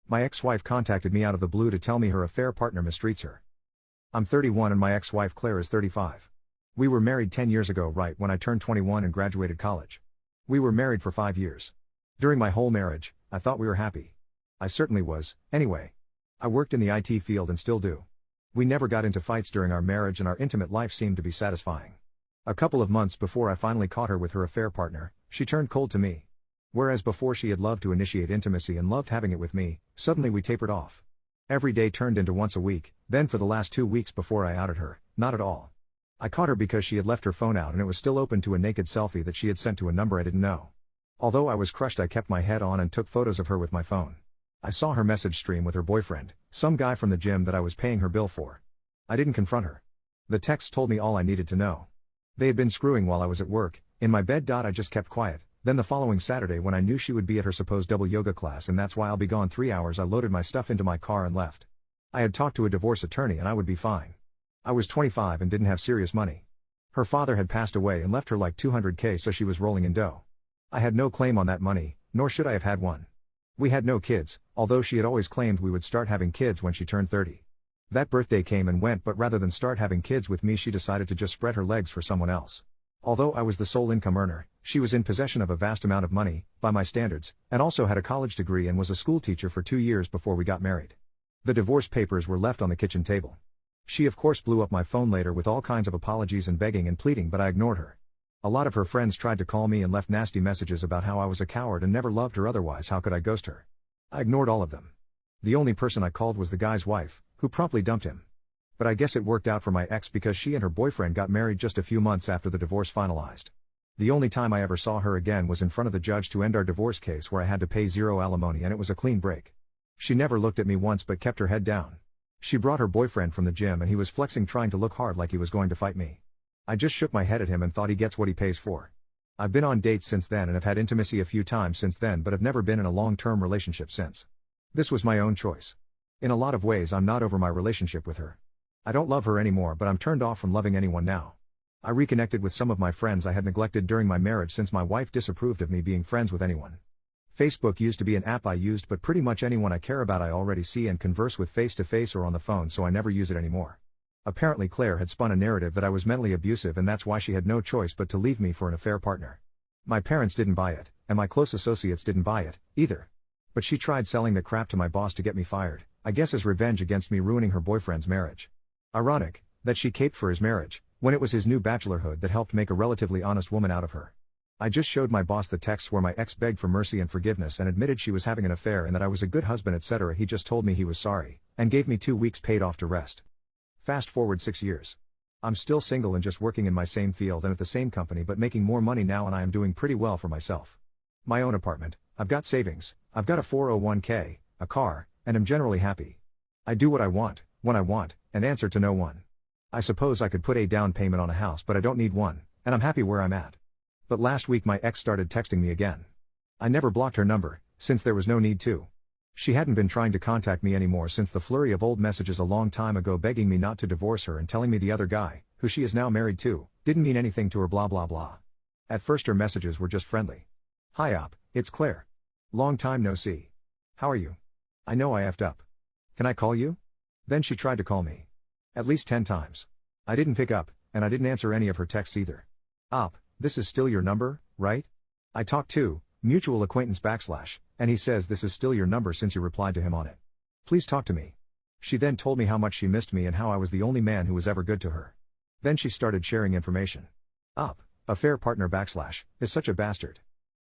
My ex-wife contacted me out of the blue to tell me her affair partner mistreats her. I'm 31 and my ex-wife Claire is 35. We were married 10 years ago, right when I turned 21 and graduated college. We were married for 5 years. During my whole marriage, I thought we were happy. I certainly was, anyway. I worked in the IT field and still do. We never got into fights during our marriage and our intimate life seemed to be satisfying. A couple of months before I finally caught her with her affair partner, she turned cold to me. Whereas before she had loved to initiate intimacy and loved having it with me, suddenly we tapered off. Every day turned into once a week, then for the last 2 weeks before I outed her, not at all. I caught her because she had left her phone out and it was still open to a naked selfie that she had sent to a number I didn't know. Although I was crushed, I kept my head on and took photos of her with my phone. I saw her message stream with her boyfriend, some guy from the gym that I was paying her bill for. I didn't confront her. The texts told me all I needed to know. They had been screwing while I was at work, in my bed. I just kept quiet. Then the following Saturday, when I knew she would be at her supposed double yoga class and that's why I'll be gone 3 hours, I loaded my stuff into my car and left. I had talked to a divorce attorney and I would be fine. I was 25 and didn't have serious money. Her father had passed away and left her like $200K, so she was rolling in dough. I had no claim on that money, nor should I have had one. We had no kids, although she had always claimed we would start having kids when she turned 30. That birthday came and went, but rather than start having kids with me, she decided to just spread her legs for someone else. Although I was the sole income earner, she was in possession of a vast amount of money, by my standards, and also had a college degree and was a school teacher for 2 years before we got married. The divorce papers were left on the kitchen table. She of course blew up my phone later with all kinds of apologies and begging and pleading, but I ignored her. A lot of her friends tried to call me and left nasty messages about how I was a coward and never loved her, otherwise how could I ghost her? I ignored all of them. The only person I called was the guy's wife, who promptly dumped him. But I guess it worked out for my ex because she and her boyfriend got married just a few months after the divorce finalized. The only time I ever saw her again was in front of the judge to end our divorce case, where I had to pay zero alimony and it was a clean break. She never looked at me once but kept her head down. She brought her boyfriend from the gym and he was flexing, trying to look hard like he was going to fight me. I just shook my head at him and thought he gets what he pays for. I've been on dates since then and have had intimacy a few times since then, but have never been in a long-term relationship since. This was my own choice. In a lot of ways I'm not over my relationship with her. I don't love her anymore, but I'm turned off from loving anyone now. I reconnected with some of my friends I had neglected during my marriage since my wife disapproved of me being friends with anyone. Facebook used to be an app I used, but pretty much anyone I care about I already see and converse with face to face or on the phone, so I never use it anymore. Apparently Claire had spun a narrative that I was mentally abusive and that's why she had no choice but to leave me for an affair partner. My parents didn't buy it, and my close associates didn't buy it, either. But she tried selling the crap to my boss to get me fired, I guess as revenge against me ruining her boyfriend's marriage. Ironic, that she caped for his marriage, when it was his new bachelorhood that helped make a relatively honest woman out of her. I just showed my boss the texts where my ex begged for mercy and forgiveness and admitted she was having an affair and that I was a good husband, etc. He just told me he was sorry, and gave me 2 weeks paid off to rest. Fast forward 6 years. I'm still single and just working in my same field and at the same company, but making more money now, and I am doing pretty well for myself. My own apartment, I've got savings, I've got a 401k, a car, and am generally happy. I do what I want, when I want, and answer to no one. I suppose I could put a down payment on a house, but I don't need one, and I'm happy where I'm at. But last week my ex started texting me again. I never blocked her number, since there was no need to. She hadn't been trying to contact me anymore since the flurry of old messages a long time ago begging me not to divorce her and telling me the other guy, who she is now married to, didn't mean anything to her, blah blah blah. At first her messages were just friendly. Hi op, it's Claire. Long time no see. How are you? I know I effed up. Can I call you? Then she tried to call me. At least 10 times. I didn't pick up, and I didn't answer any of her texts either. Op, this is still your number, right? I talked to mutual acquaintance / and he says this is still your number since you replied to him on it. Please talk to me. She then told me how much she missed me and how I was the only man who was ever good to her. Then she started sharing information. Op, affair partner / is such a bastard.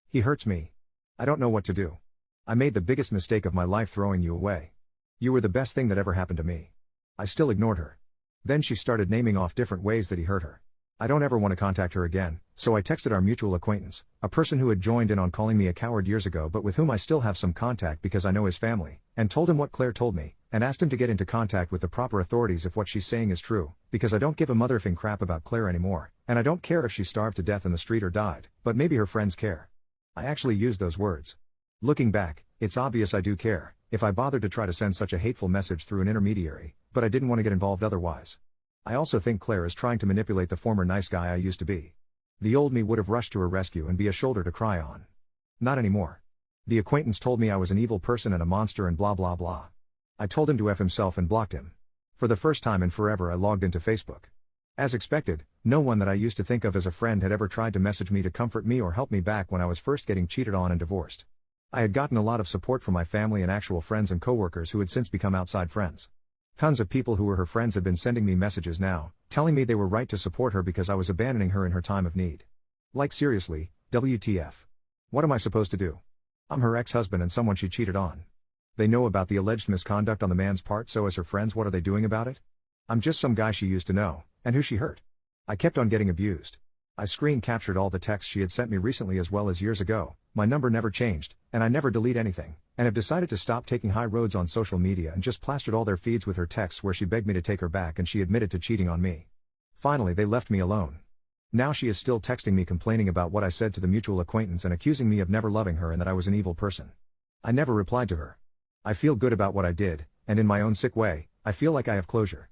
He hurts me. I don't know what to do. I made the biggest mistake of my life throwing you away. You were the best thing that ever happened to me. I still ignored her. Then she started naming off different ways that he hurt her. I don't ever want to contact her again, so I texted our mutual acquaintance, a person who had joined in on calling me a coward years ago but with whom I still have some contact because I know his family, and told him what Claire told me, and asked him to get into contact with the proper authorities if what she's saying is true, because I don't give a motherfucking crap about Claire anymore, and I don't care if she starved to death in the street or died, but maybe her friends care. I actually used those words. Looking back, it's obvious I do care, if I bothered to try to send such a hateful message through an intermediary, but I didn't want to get involved otherwise. I also think Claire is trying to manipulate the former nice guy I used to be. The old me would have rushed to her rescue and be a shoulder to cry on. Not anymore. The acquaintance told me I was an evil person and a monster and blah blah blah. I told him to F himself and blocked him. For the first time in forever I logged into Facebook. As expected, no one that I used to think of as a friend had ever tried to message me to comfort me or help me back when I was first getting cheated on and divorced. I had gotten a lot of support from my family and actual friends and coworkers who had since become outside friends. Tons of people who were her friends had been sending me messages now, telling me they were right to support her because I was abandoning her in her time of need. Like seriously, WTF. What am I supposed to do? I'm her ex-husband and someone she cheated on. They know about the alleged misconduct on the man's part, so as her friends, what are they doing about it? I'm just some guy she used to know, and who she hurt. I kept on getting abused. I screen captured all the texts she had sent me recently as well as years ago. My number never changed, and I never delete anything, and have decided to stop taking high roads on social media and just plastered all their feeds with her texts where she begged me to take her back and she admitted to cheating on me. Finally they left me alone. Now she is still texting me complaining about what I said to the mutual acquaintance and accusing me of never loving her and that I was an evil person. I never replied to her. I feel good about what I did, and in my own sick way, I feel like I have closure.